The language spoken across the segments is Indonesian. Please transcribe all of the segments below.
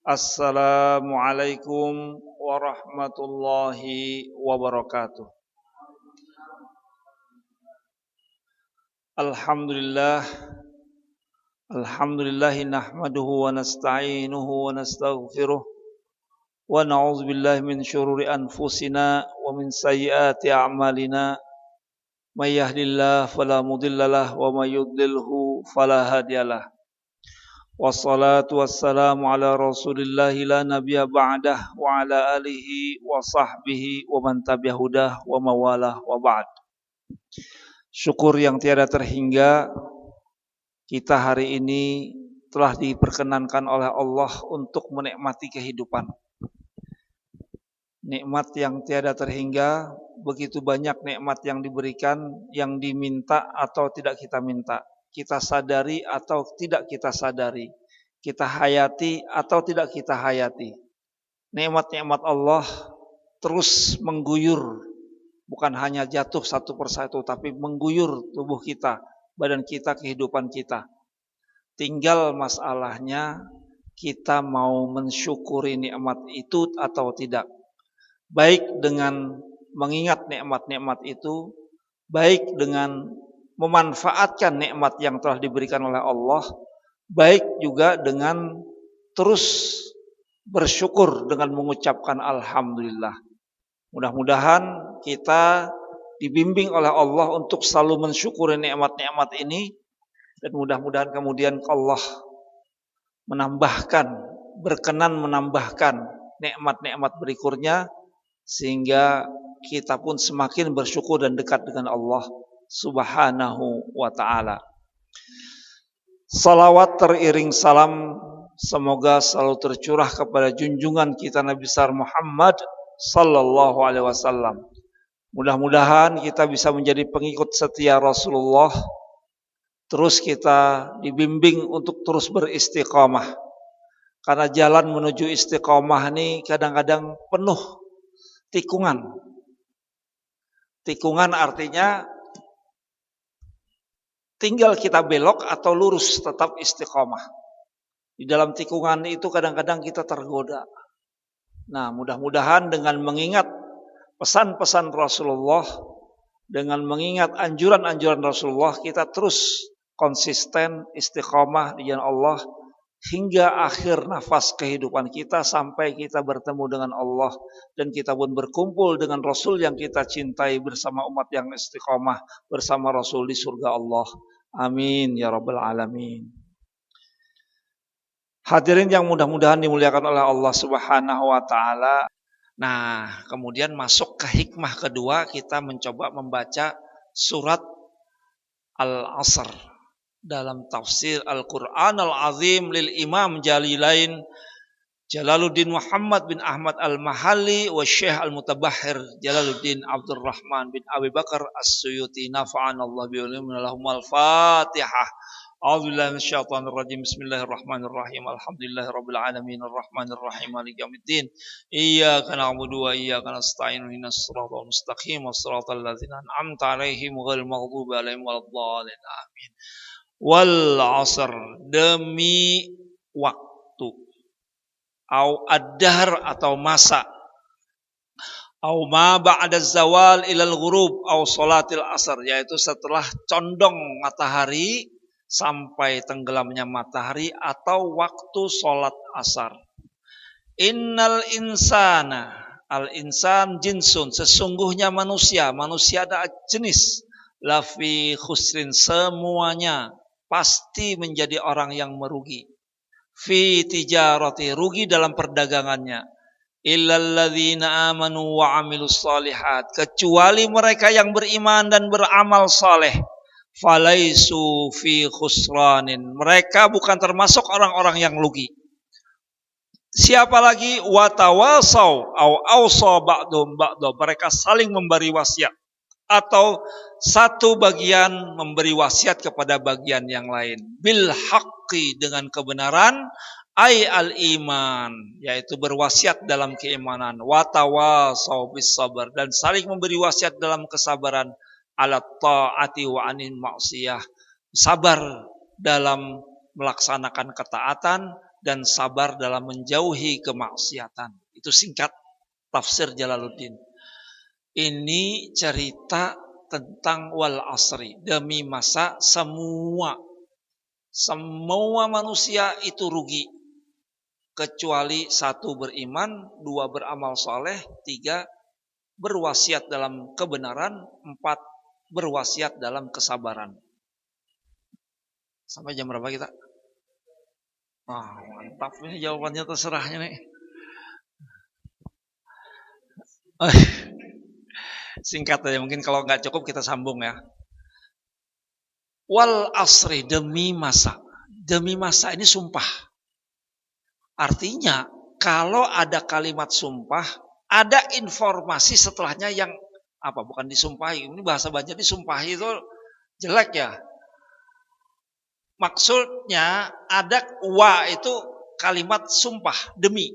Assalamualaikum warahmatullahi wabarakatuh. Alhamdulillah, alhamdulillahi nahmaduhu wa nasta'inuhu wa nastaghfiruh wa na'udzu billahi min syururi anfusina wa min sayyiati a'malina. May yahdihillahu fala mudhillalah wa may yudlilhu fala hadiyalah. Wassalatu wassalamu ala rasulillahi la nabiyya ba'dah wa ala alihi wa sahbihi wa man tabi'ahu hudah wa mawalah wa ba'd. Syukur yang tiada terhingga, kita hari ini telah diperkenankan oleh Allah untuk menikmati kehidupan. Nikmat yang tiada terhingga, begitu banyak nikmat yang diberikan, yang diminta atau tidak kita minta. Kita sadari atau tidak kita sadari, kita hayati atau tidak kita hayati. Nikmat-nikmat Allah terus mengguyur, bukan hanya jatuh satu persatu, tapi mengguyur tubuh kita, badan kita, kehidupan kita. Tinggal masalahnya kita mau mensyukuri nikmat itu atau tidak. Baik dengan mengingat nikmat-nikmat itu, baik dengan memanfaatkan nikmat yang telah diberikan oleh Allah, baik juga dengan terus bersyukur dengan mengucapkan alhamdulillah. Mudah-mudahan kita dibimbing oleh Allah untuk selalu mensyukuri nikmat-nikmat ini, dan mudah-mudahan kemudian Allah berkenan menambahkan nikmat-nikmat berikutnya, sehingga kita pun semakin bersyukur dan dekat dengan Allah Subhanahu wa ta'ala. Salawat teriring salam semoga selalu tercurah kepada junjungan kita Nabi besar Muhammad sallallahu alaihi wasallam. Mudah-mudahan kita bisa menjadi pengikut setia Rasulullah. Terus kita dibimbing untuk terus beristiqamah. Karena jalan menuju istiqamah ini kadang-kadang penuh tikungan. Tikungan artinya tinggal kita belok atau lurus tetap istiqamah. Di dalam tikungan itu kadang-kadang kita tergoda. Nah, mudah-mudahan dengan mengingat pesan-pesan Rasulullah, dengan mengingat anjuran-anjuran Rasulullah, kita terus konsisten istiqamah di jalan Allah hingga akhir nafas kehidupan kita, sampai kita bertemu dengan Allah dan kita pun berkumpul dengan Rasul yang kita cintai bersama umat yang istiqamah bersama Rasul di surga Allah. Amin ya rabbal alamin. Hadirin yang mudah-mudahan dimuliakan oleh Allah Subhanahu wa ta'ala. Nah, kemudian masuk ke hikmah kedua, kita mencoba membaca surat Al-Asr dalam tafsir Al-Quran Al-Azim lil Imam Jalilain Jalaluddin Muhammad bin Ahmad Al-Mahalli wa Syekh Al-Mutabahhir Jalaluddin Abdul Rahman bin Abi Bakar As-Suyuti nafa'anallahu bi ulumina lahum al-Fatihah. A'udzubillahi minasyaitonir rajim. Bismillahirrahmanirrahim. Alhamdulillahirabbil alamin arrahmanir rahim maliki yaumiddin. Iyyaka na'budu wa iyyaka nasta'in ihdinas siratal mustaqim shiratal ladzina an'amta 'alaihim ghairil maghdubi 'alaihim waladdallin. Amin. Wal 'asr, demi waktu, au ad-dahr atau masa, au ma ba'da zawal ilal ghurub au salatil asr, yaitu setelah condong matahari sampai tenggelamnya matahari atau waktu salat asar. Innal insana, al-insan jinsun, sesungguhnya manusia ada jenis, lafi khusrin, semuanya pasti menjadi orang yang merugi. Fi tijarati, rugi dalam perdagangannya. Illal ladzina amanu wa amilus shalihat, kecuali mereka yang beriman dan beramal saleh. Falaisu fi khusranin, mereka bukan termasuk orang-orang yang rugi. Siapa lagi? Watawasau au ausa ba'dhum ba'dha, mereka saling memberi wasiat atau satu bagian memberi wasiat kepada bagian yang lain. Bil haqqi, dengan kebenaran, ay al iman, yaitu berwasiat dalam keimanan. Watawasau bis sabar, dan saling memberi wasiat dalam kesabaran. Ala ta'ati wa anil ma'siyah, sabar dalam melaksanakan ketaatan dan sabar dalam menjauhi kemaksiatan. Itu singkat tafsir Jalaluddin. Ini cerita tentang wal asri, demi masa semua manusia itu rugi kecuali satu beriman, dua beramal soleh, tiga berwasiat dalam kebenaran, empat berwasiat dalam kesabaran. Sampai jam berapa kita? Mantap ini jawabannya, terserahnya nih. Singkat aja, mungkin kalau nggak cukup kita sambung ya. Wal asri, demi masa. Demi masa ini sumpah. Artinya kalau ada kalimat sumpah, ada informasi setelahnya yang apa? Bukan disumpahi. Ini bahasa Banjar, disumpahi itu jelek ya. Maksudnya ada wa itu kalimat sumpah, demi.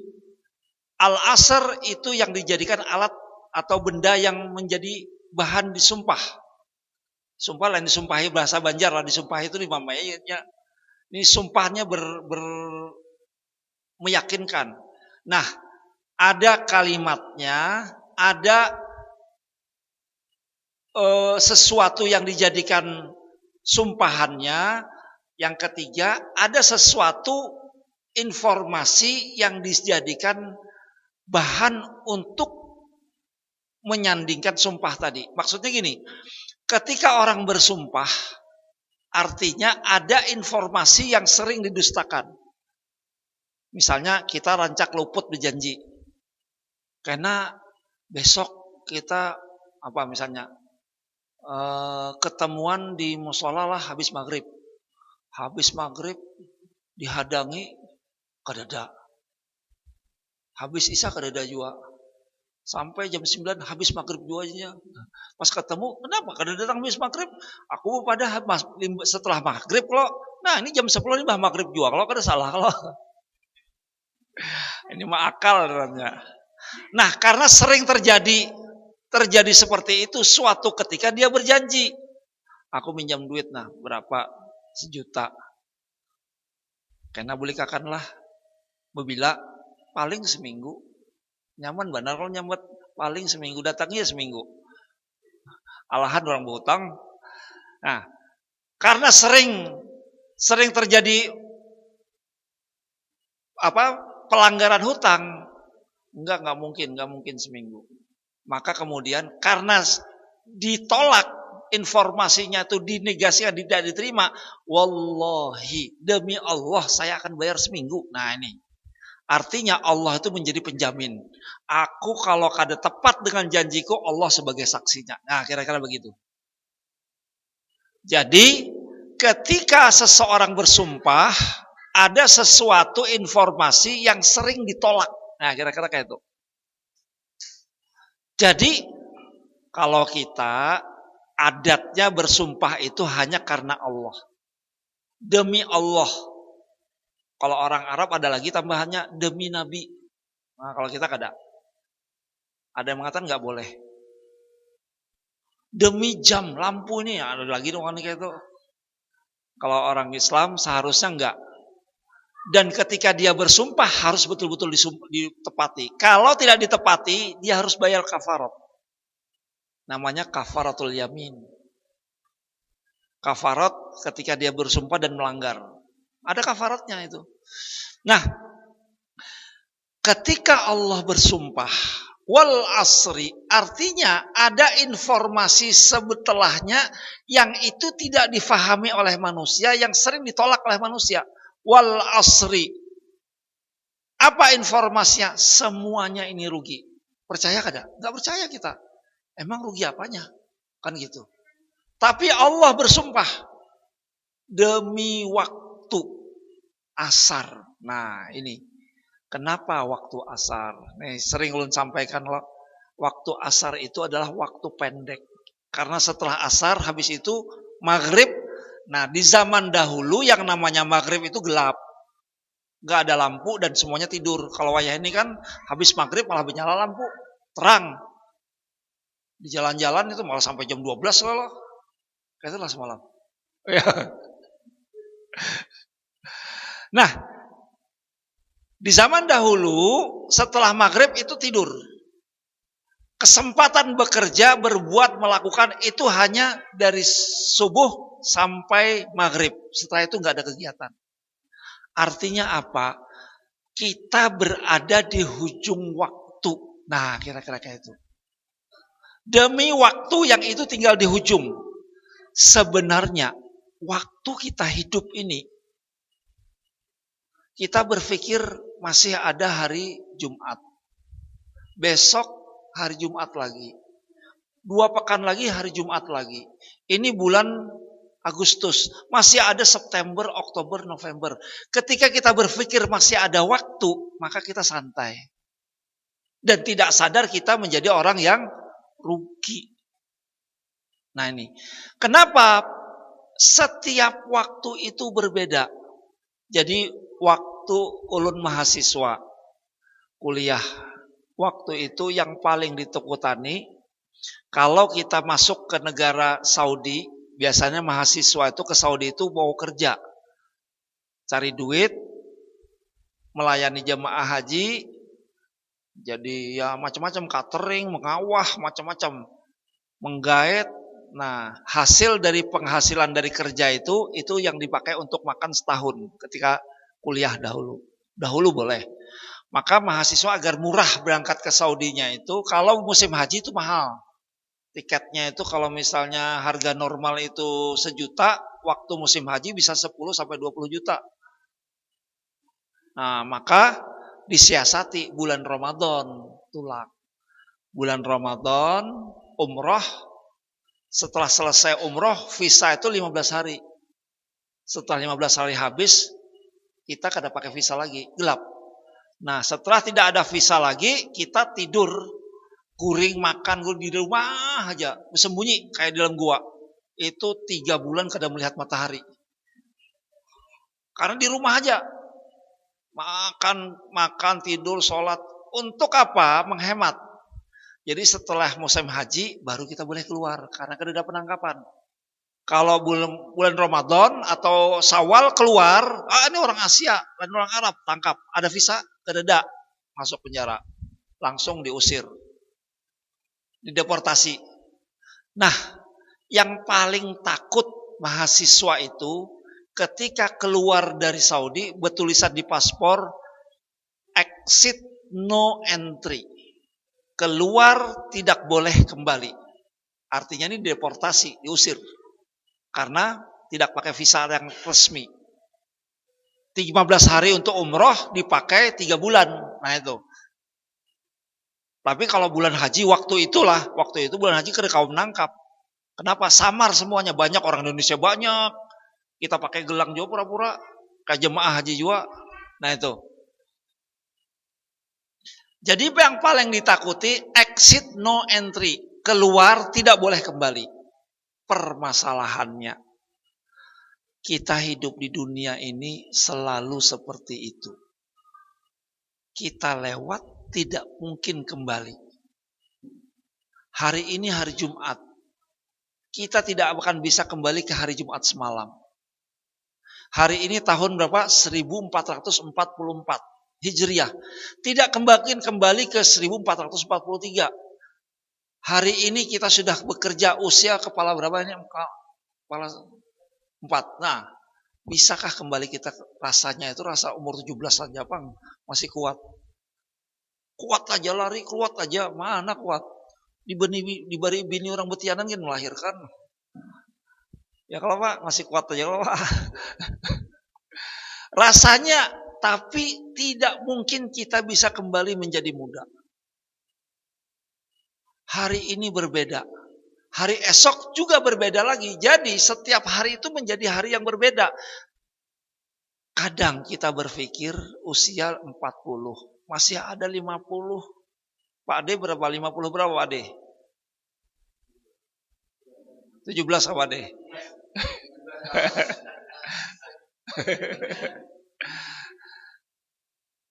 Al-asr itu yang dijadikan alat atau benda yang menjadi bahan disumpah. Sumpah lain disumpahi, bahasa Banjar lah disumpahi itu namanya. Ini sumpahnya meyakinkan. Nah, ada kalimatnya, ada sesuatu yang dijadikan sumpahannya. Yang ketiga, ada sesuatu informasi yang dijadikan bahan untuk menyandingkan sumpah tadi. Maksudnya gini, ketika orang bersumpah, artinya ada informasi yang sering didustakan. Misalnya kita rancak luput berjanji, karena besok kita ketemuan di musola lah habis maghrib. Habis maghrib dihadangi kadada. Habis isya kadada juga. Sampai jam 9 habis maghrib juanya. Pas ketemu, kenapa kadada datang habis maghrib? Aku pada setelah maghrib kalau. Nah ini jam 10 ini maghrib juga. Kalau kada salah kalau. Ini mah akal katanya. Nah karena sering terjadi seperti itu, suatu ketika dia berjanji. Aku minjam duit, nah berapa? 1 juta. Karena belikanlah bebila paling seminggu. Nyaman benar kalau nyambut paling seminggu, datangnya seminggu. Alahan orang berhutang. Nah, karena sering terjadi pelanggaran hutang, enggak mungkin seminggu. Maka kemudian karena ditolak informasinya itu, dinegasikan, tidak diterima, wallahi demi Allah saya akan bayar seminggu. Nah ini artinya Allah itu menjadi penjamin. Aku kalau kada tepat dengan janjiku, Allah sebagai saksinya. Nah kira-kira begitu. Jadi ketika seseorang bersumpah, ada sesuatu informasi yang sering ditolak. Nah kira-kira kayak itu. Jadi kalau kita adatnya bersumpah itu hanya karena Allah. Demi Allah. Kalau orang Arab ada lagi tambahannya demi Nabi. Nah, kalau kita kada. Ada yang mengatakan nggak boleh. Demi jam lampu ini, ada lagi dong kayak itu. Kalau orang Islam seharusnya enggak. Dan ketika dia bersumpah harus betul-betul ditepati. Kalau tidak ditepati, dia harus bayar kafarat. Namanya kafaratul yamin. Kafarat ketika dia bersumpah dan melanggar. Ada kafaratnya itu. Nah, ketika Allah bersumpah, wal asri, artinya ada informasi setelahnya yang itu tidak difahami oleh manusia, yang sering ditolak oleh manusia. Wal asri. Apa informasinya? Semuanya ini rugi. Percaya kada? Enggak percaya kita. Emang rugi apanya? Kan gitu. Tapi Allah bersumpah demi waktu asar. Nah ini. Kenapa waktu asar? Nih sering ulun sampaikan loh. Waktu asar itu adalah waktu pendek. Karena setelah asar habis itu maghrib. Nah di zaman dahulu yang namanya maghrib itu gelap. Gak ada lampu dan semuanya tidur. Kalau wayah ini kan habis maghrib malah menyala lampu. Terang. Di jalan-jalan itu malah sampai jam 12 loh. Kayak itulah semalam. Nah, Di zaman dahulu setelah maghrib itu tidur. Kesempatan bekerja, berbuat, melakukan itu hanya dari subuh sampai maghrib. Setelah itu nggak ada kegiatan. Artinya apa? Kita berada di hujung waktu. Nah, kira-kira kayak itu. Demi waktu yang itu tinggal di hujung. Sebenarnya waktu kita hidup ini, kita berpikir masih ada hari Jumat. Besok hari Jumat lagi. 2 pekan lagi hari Jumat lagi. Ini bulan Agustus. Masih ada September, Oktober, November. Ketika kita berpikir masih ada waktu, maka kita santai. Dan tidak sadar kita menjadi orang yang rugi. Nah ini. Kenapa setiap waktu itu berbeda? Jadi waktu ulun mahasiswa kuliah, waktu itu yang paling ditekutani, kalau kita masuk ke negara Saudi, biasanya mahasiswa itu ke Saudi itu mau kerja, cari duit, melayani jemaah haji, jadi ya macam-macam, catering, mengawah, macam-macam, menggait. Nah, hasil dari penghasilan dari kerja itu yang dipakai untuk makan setahun ketika kuliah dahulu. Dahulu boleh. Maka mahasiswa agar murah berangkat ke Saudinya itu, kalau musim haji itu mahal. Tiketnya itu kalau misalnya harga normal itu 1 juta, waktu musim haji bisa 10 sampai 20 juta. Nah, maka disiasati bulan Ramadan, tulak. Bulan Ramadan, umroh, setelah selesai umroh, visa itu 15 hari. Setelah 15 hari habis, kita kada pakai visa lagi, gelap. Nah, setelah tidak ada visa lagi, kita tidur, kuring, makan di rumah aja, bersembunyi kayak di dalam gua. Itu 3 bulan kada melihat matahari. Karena di rumah aja. Makan, tidur, sholat. Untuk apa? Menghemat. Jadi setelah musim haji, baru kita boleh keluar. Karena kada ada penangkapan. Kalau bulan Ramadan atau Syawal keluar, ini orang Asia dan orang Arab, tangkap. Ada visa? Kada ada. Masuk penjara. Langsung diusir. Dideportasi. Nah, yang paling takut mahasiswa itu ketika keluar dari Saudi, bertulisan di paspor, exit no entry. Keluar tidak boleh kembali. Artinya ini deportasi, diusir. Karena tidak pakai visa yang resmi. 15 hari untuk umroh dipakai 3 bulan. Nah itu. Tapi kalau bulan haji waktu itu bulan haji kada kaum nangkap. Kenapa? Samar semuanya, banyak orang Indonesia banyak. Kita pakai gelang juga pura-pura, kayak jemaah haji juga. Nah itu. Jadi yang paling ditakuti exit no entry, keluar tidak boleh kembali. Permasalahannya, kita hidup di dunia ini selalu seperti itu. Kita lewat tidak mungkin kembali. Hari ini hari Jumat. Kita tidak akan bisa kembali ke hari Jumat semalam. Hari ini tahun berapa? 1444 Hijriah. Tidak kembali ke 1443. Hari ini kita sudah bekerja usia kepala berapa ini? Kepala 4. Nah, bisakah kembali kita rasanya itu rasa umur 17 saja Bang, masih kuat. Kuat aja lari, kuat aja, mana kuat. Diberi bini orang betianan kan melahirkan. Ya kalau Pak masih kuat aja kalau Pak. Rasanya, tapi tidak mungkin kita bisa kembali menjadi muda. Hari ini berbeda. Hari esok juga berbeda lagi. Jadi setiap hari itu menjadi hari yang berbeda. Kadang kita berpikir usia 40. Masih ada 50. Pak Ade berapa? 50 berapa Pak Ade? 17 apa Ade?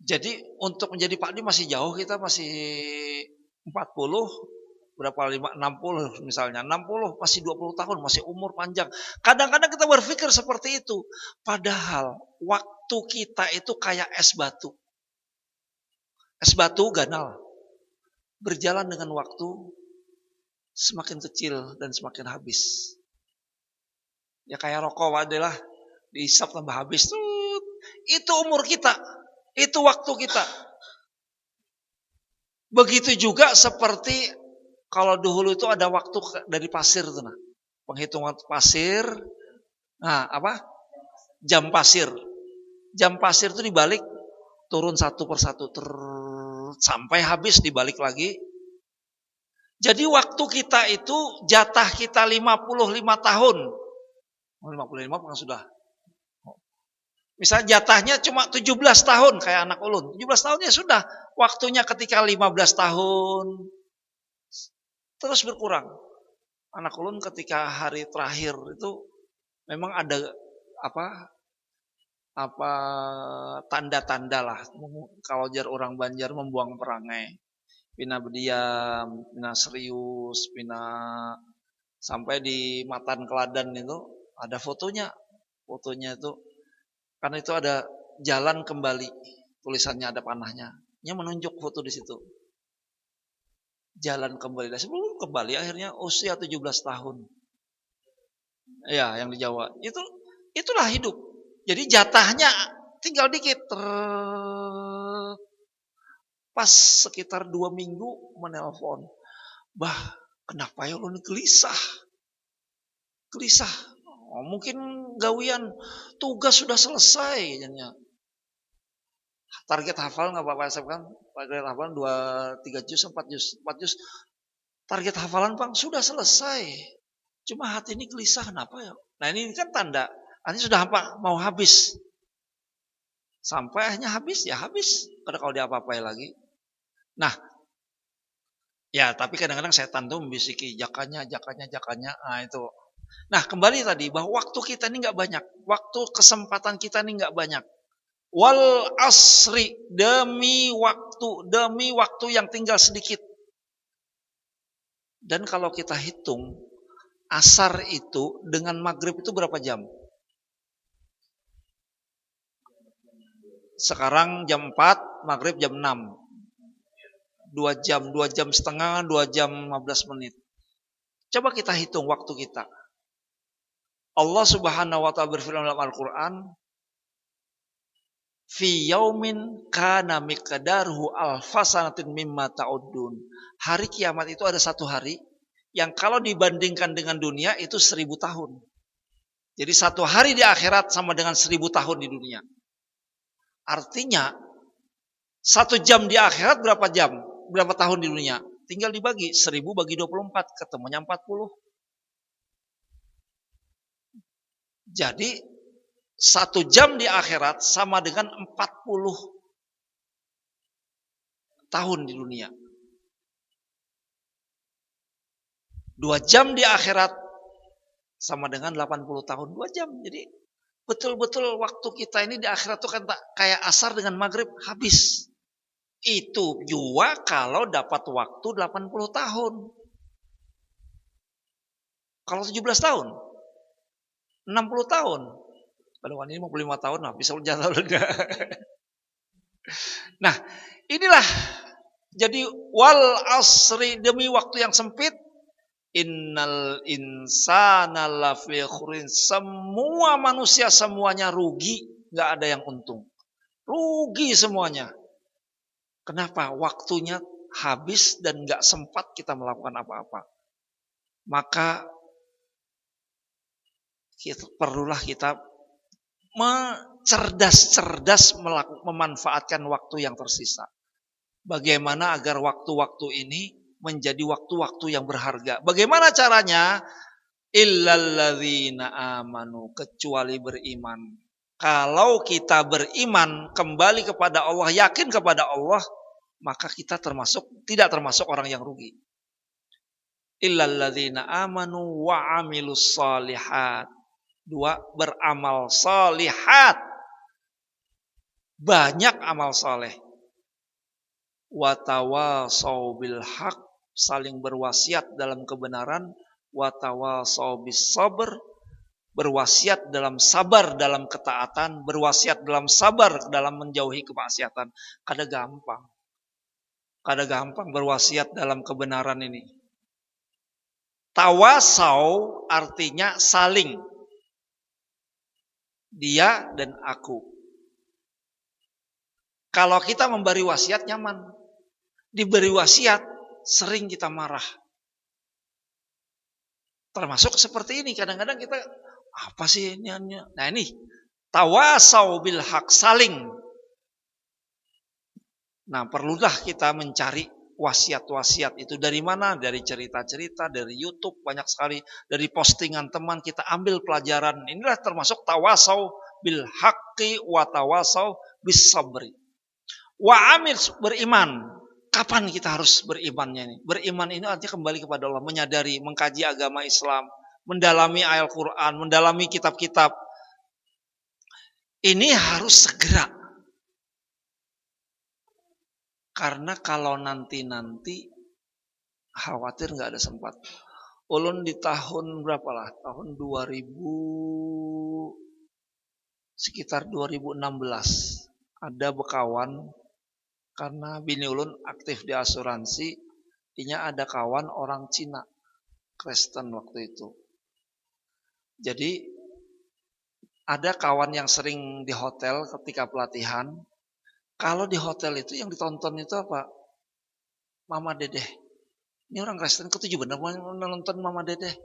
Jadi untuk menjadi Pak Ade masih jauh, kita masih 40, berapa 60 misalnya, 60 masih 20 tahun, masih umur panjang. Kadang-kadang kita berpikir seperti itu. Padahal waktu kita itu kayak es batu. Es batu ganal. Berjalan dengan waktu semakin kecil dan semakin habis. Ya kayak rokok adalah dihisap tambah habis. Itu umur kita. Itu waktu kita. Begitu juga seperti kalau dahulu itu ada waktu dari pasir tuh, nah. Penghitungan pasir. Nah, apa? Jam pasir. Jam pasir itu dibalik turun satu persatu sampai habis dibalik lagi. Jadi waktu kita itu jatah kita 55 tahun. 55 kan sudah. Misal jatahnya cuma 17 tahun kayak anak ulun. 17 tahunnya sudah. Waktunya ketika 15 tahun terus berkurang. Anak ulun ketika hari terakhir itu memang ada apa tanda-tanda lah. Kalau jar orang Banjar membuang perangai. Pina berdiam, pina serius, pina sampai di Matan Keladan itu ada fotonya. Fotonya itu karena itu ada jalan kembali, tulisannya ada panahnya. Nya menunjuk foto di situ. Jalan kembali. Dan sebelum kembali akhirnya usia 17 tahun. Ya, yang di Jawa. Itulah hidup. Jadi jatahnya tinggal dikit. Pas sekitar 2 minggu menelpon. Bah, kenapa ya lu gelisah? Gelisah. Oh, mungkin gawian tugas sudah selesai. Target hafal nggak apa-apa saya kan? Target hafalan 2-3 juz, 4 juz, 4 juz. Target hafalan Bang sudah selesai. Cuma hati ini gelisah kenapa ya? Nah ini kan tanda. Ini sudah mau habis. Sampai akhirnya habis ya habis. Karena kalau dia apa-apain lagi. Nah, ya tapi kadang-kadang setan tuh membisiki jakanya. Nah itu. Nah kembali tadi bahwa waktu kita ini nggak banyak. Waktu kesempatan kita ini nggak banyak. Wal asri demi waktu yang tinggal sedikit. Dan kalau kita hitung asar itu dengan maghrib itu berapa jam? Sekarang jam 4, maghrib jam 6. 2 jam setengah, 2 jam 15 menit. Coba kita hitung waktu kita. Allah Subhanahu wa taala berfirman dalam Al-Qur'an, "Fi yaumin kana miqdaruhu alfasanatin mimma ta'uddun." Hari kiamat itu ada satu hari yang kalau dibandingkan dengan dunia itu 1000 tahun. Jadi satu hari di akhirat sama dengan 1000 tahun di dunia. Artinya 1 jam di akhirat berapa jam? Berapa tahun di dunia? Tinggal dibagi 1000 bagi 24 ketemunya 40. Jadi 1 jam di akhirat sama dengan 40 tahun di dunia. 2 jam di akhirat sama dengan 80 tahun. 2 jam. Jadi betul-betul waktu kita ini di akhirat itu kan kayak asar dengan maghrib habis. Itu juga kalau dapat waktu 80 tahun. Kalau 17 tahun. 60 tahun. Kalau ini 55 tahun lah, bisa jatuh udah. Nah, inilah jadi wal asri demi waktu yang sempit. Innal insana lafi khusrin. Semua manusia semuanya rugi, enggak ada yang untung. Rugi semuanya. Kenapa? Waktunya habis dan enggak sempat kita melakukan apa-apa. Maka perlulah kita cerdas memanfaatkan waktu yang tersisa. Bagaimana agar waktu-waktu ini menjadi waktu-waktu yang berharga. Bagaimana caranya? Illalladzina amanu, kecuali beriman. Kalau kita beriman, kembali kepada Allah, yakin kepada Allah, maka kita tidak termasuk orang yang rugi. Illalladzina amanu wa amilus shalihat. 2, beramal shalihat. Banyak amal saleh. Watawasau bil haq, saling berwasiat dalam kebenaran. Watawasau bis sabr, berwasiat dalam sabar dalam ketaatan, berwasiat dalam sabar dalam menjauhi kemaksiatan. Kada gampang. Kada gampang berwasiat dalam kebenaran ini. Tawasau artinya saling. Dia dan aku. Kalau kita memberi wasiat nyaman. Diberi wasiat sering kita marah. Termasuk seperti ini. Kadang-kadang kita, apa sih ini? Nah ini, tawasau bil haq, saling. Nah perlulah kita mencari wasiat-wasiat itu dari mana? Dari cerita-cerita, dari YouTube banyak sekali, dari postingan teman kita ambil pelajaran. Inilah termasuk tawasau bil haqqi wa tawasau bis sabri. Wa amil, beriman. Kapan kita harus berimannya ini? Beriman ini artinya kembali kepada Allah, menyadari, mengkaji agama Islam, mendalami ayat Quran, mendalami kitab-kitab. Ini harus segera. Karena kalau nanti khawatir nggak ada sempat. Ulun di tahun berapa lah? Tahun 2000, sekitar 2016 ada bekawan, karena bini ulun aktif di asuransi, inya ada kawan orang Cina, Kristen waktu itu. Jadi ada kawan yang sering di hotel ketika pelatihan. Kalau di hotel itu yang ditonton itu apa? Mama Dedeh. Ini orang Kristen ketujuh benar nonton Mama Dedeh.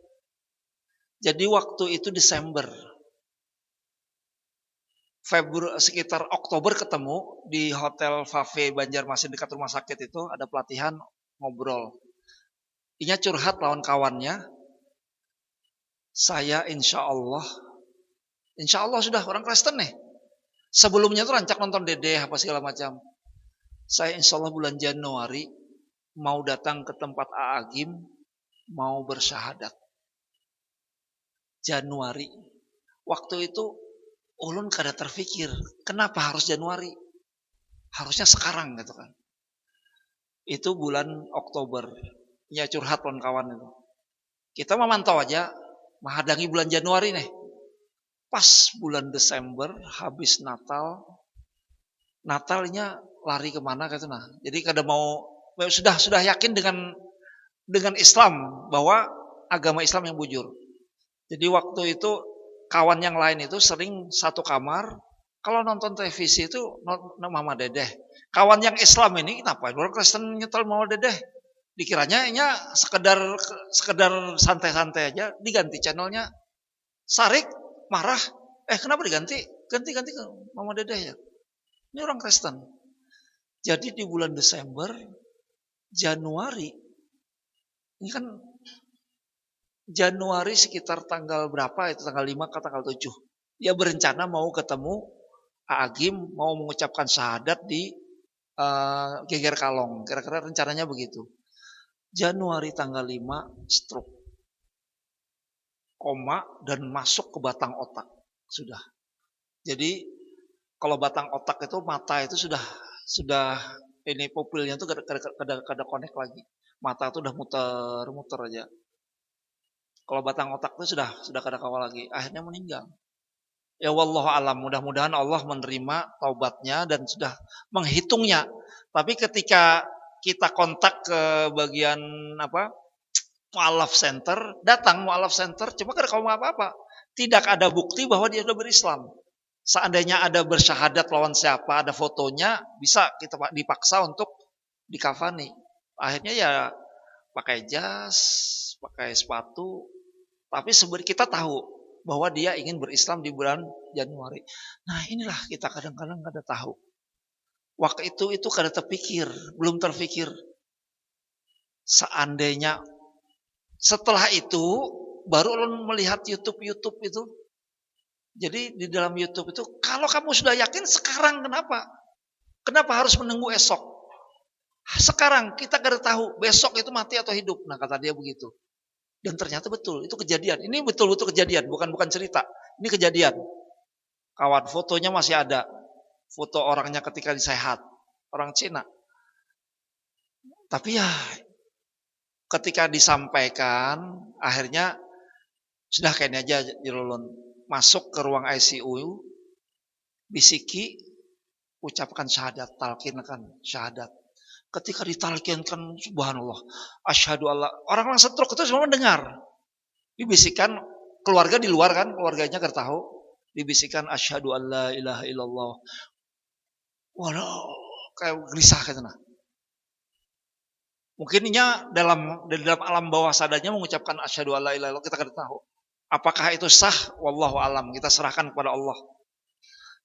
Jadi waktu itu Desember, Februari, sekitar Oktober ketemu di Hotel Fave Banjarmasin dekat rumah sakit itu, ada pelatihan ngobrol. Inya curhat lawan kawannya, saya insya Allah sudah orang Kristen nih. Sebelumnya tuh rancak nonton Dedeh apa segala macam. Saya insya Allah bulan Januari mau datang ke tempat Aagim, mau bersyahadat. Januari. Waktu itu ulun kada terfikir, kenapa harus Januari? Harusnya sekarang gitu kan. Itu bulan Oktober. Ya curhat kawan itu. Kita memantau aja, menghadangi bulan Januari nih. Pas bulan Desember, habis Natalnya lari kemana gitu nah. Jadi kada mau, sudah yakin dengan Islam, bahwa agama Islam yang bujur. Jadi waktu itu kawan yang lain itu sering satu kamar, kalau nonton televisi itu Mama Dedeh. Kawan yang Islam ini kenapa? Orang Kristen nyetel Mama Dedeh. Dikiranya sekedar santai-santai aja, diganti channelnya. Sarik marah, kenapa diganti? Ganti ke Mama Dedeh ya. Ini orang Kristen. Jadi di bulan Desember, Januari, ini kan Januari sekitar tanggal berapa itu, tanggal 5 ke tanggal 7. Dia berencana mau ketemu Aagim, mau mengucapkan syahadat di Geger Kalong. Kira-kira rencananya begitu. Januari tanggal 5 stroke. Koma dan masuk ke batang otak. Sudah. Jadi kalau batang otak itu, mata itu sudah ini pupilnya itu kada connect lagi. Mata itu udah muter aja. Kalau batang otak itu sudah kada kawal lagi, akhirnya meninggal. Ya wallahu alam, mudah-mudahan Allah menerima taubatnya dan sudah menghitungnya. Tapi ketika kita kontak ke bagian mu'alaf center, datang mu'alaf center, cuma kada kau apa-apa. Tidak ada bukti bahwa dia sudah berislam. Seandainya ada bersyahadat lawan siapa, ada fotonya, bisa kita dipaksa untuk dikafani. Akhirnya ya pakai jas, pakai sepatu. Tapi sebenarnya kita tahu bahwa dia ingin berislam di bulan Januari. Nah inilah kita kadang-kadang kada tahu. Waktu itu kada terpikir, belum terpikir. Seandainya setelah itu baru melihat YouTube itu. Jadi di dalam YouTube itu, kalau kamu sudah yakin sekarang kenapa? Kenapa harus menunggu esok? Sekarang kita kada tahu besok itu mati atau hidup. Nah kata dia begitu. Dan ternyata betul, itu kejadian. Ini betul-betul kejadian, bukan cerita. Ini kejadian. Kawan, fotonya masih ada. Foto orangnya ketika disehat. Orang Cina. Tapi ya, ketika disampaikan, akhirnya sudah kayaknya aja Jirulun. Masuk ke ruang ICU, bisiki, ucapkan syahadat, talkinkan syahadat. Ketika ditalkinkan subhanallah, asyhadu alla, orang-orang stroke itu semua mendengar. Dibisikkan keluarga di luar kan, keluarganya enggak tahu. Dibisikkan asyhadu alla ilaha illallah. Waduh, kayak gelisah katanya. Mungkinnya dalam alam bawah sadarnya mengucapkan asyhadu alla ilaha illallah, kita enggak tahu. Apakah itu sah? Wallahu alam, kita serahkan kepada Allah.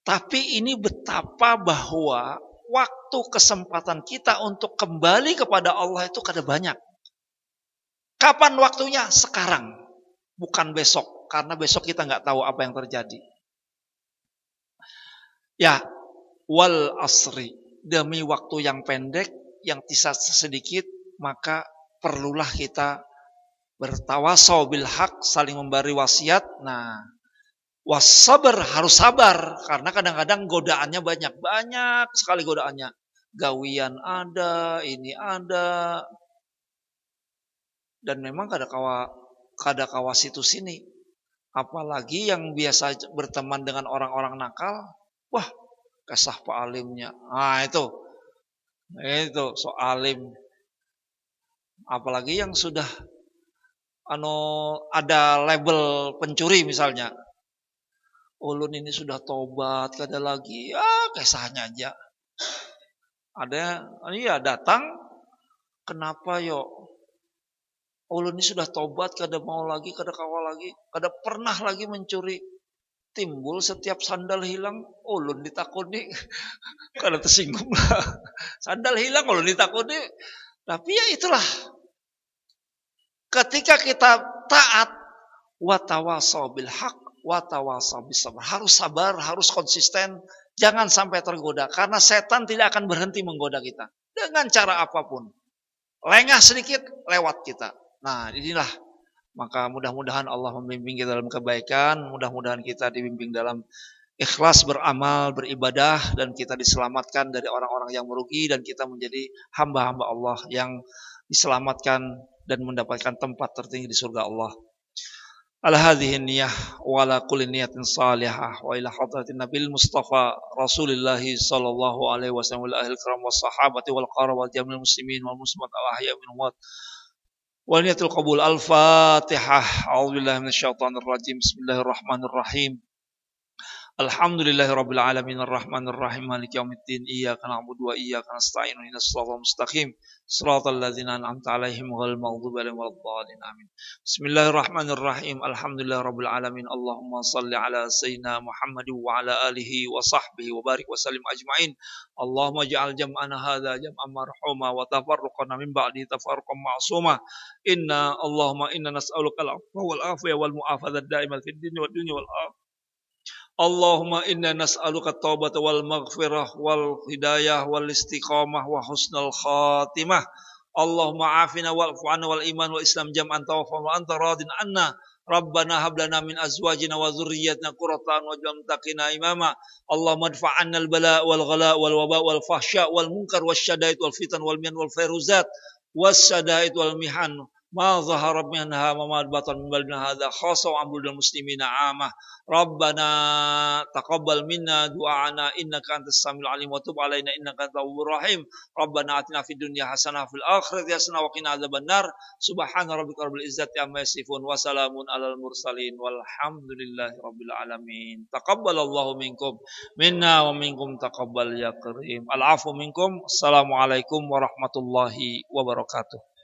Tapi ini betapa bahwa waktu kesempatan kita untuk kembali kepada Allah itu kada banyak. Kapan waktunya? Sekarang, bukan besok. Karena besok kita nggak tahu apa yang terjadi. Ya, wal asri, demi waktu yang pendek, yang sisa sedikit, maka perlulah kita bertawasau bil haq, saling memberi wasiat. Nah, wassabar, harus sabar karena kadang-kadang godaannya banyak sekali godaannya. Gawian ada, ini ada. Dan memang kada kawa situ sini. Apalagi yang biasa berteman dengan orang-orang nakal, wah, kesah Pak alimnya. Nah, itu so alim. Apalagi yang sudah ada label pencuri misalnya. Ulun ini sudah tobat, kada lagi, kesahnya aja. Ada, iya datang, kenapa yo? Ulun ini sudah tobat, kada mau lagi, kada kawal lagi, kada pernah lagi mencuri. Timbul setiap sandal hilang, ulun ditakuni, kada tersinggung lah. Sandal hilang, ulun ditakuni. Tapi ya itulah. Ketika kita taat, watawasau bil haq, watawasau bis sabar. Harus sabar, harus konsisten, jangan sampai tergoda karena setan tidak akan berhenti menggoda kita dengan cara apapun. Lengah sedikit lewat kita. Nah, inilah maka mudah-mudahan Allah membimbing kita dalam kebaikan, mudah-mudahan kita dibimbing dalam ikhlas beramal, beribadah dan kita diselamatkan dari orang-orang yang merugi dan kita menjadi hamba-hamba Allah yang diselamatkan dan mendapatkan tempat tertinggi di surga Allah. Ala hadhihi niyah wa ala kulli niyatin salihah wa ila hadratin nabil mustafa Rasulillah sallallahu alaihi wasallam wal ahli kiram was sahabati wal qarabat jamil muslimin wal muslimat al ahya minhum wa niyatul qabul. Al-Fatihah. A'udzubillahi minasyaitonir rajim. Bismillahirrahmanirrahim. Alhamdulillahirabbil alamin arrahmanir rahim maliki yaumiddin iyyaka na'budu wa iyyaka nasta'in ihdinas siratal mustaqim siratal ladzina an'amta 'alaihim ghairil maghdubi 'alaihim waladdallin amin. Bismillahirrahmanirrahim. Alhamdulillahirabbil alamin. Allahumma shalli ala sayyidina Muhammad wa ala alihi wa sahbihi wa barik wa sallim ajmain. Allahumma ij'al jam'ana hadza jam'an marhuma wa tafarruqana min ba'di tafarruqan ma'suma. Allahumma inna nas'aluka al-'afwa wal 'afiyah wal mu'afadzata da'imatan fid dunya wad dunya wal akhirah. Allahumma inna nas'aluka at-taubata wal maghfirah wal hidayah wal istiqamah wa husnul khatimah. Allahumma afina wa'fu 'anna wal iman wal islam jam'an tawaffana wa anta radin 'anna. Rabbana hab lana min azwajina wa dhurriyyatina qurrata a'yun waj'alna muttaqina imama. Allahumma adfa' 'anna al-bala' wal ghala' wal waba' wal fahsya' wal munkar wasyada'id wal fitan wal mihan wal fairuzat wasyada'id wal mihan. Ma zahara minha wa ma batan min balina hadza khassa wa amrul muslimina 'amah. Rabbana taqabbal minna du'ana innaka antas samiul alim wa tub alaina innaka antat tawwabur rahim. Rabbana atina fid dunya hasanah fil akhirati hasanah wa qina adzabannar. Subhana rabbika rabbil izzati amma yasifun wa salamun alal mursalin walhamdulillahi rabbil alamin. Taqabbalallahu minkum minna wa minkum taqabbal ya karim. Al-'afwu minkum. Assalamualaikum warahmatullahi wabarakatuh.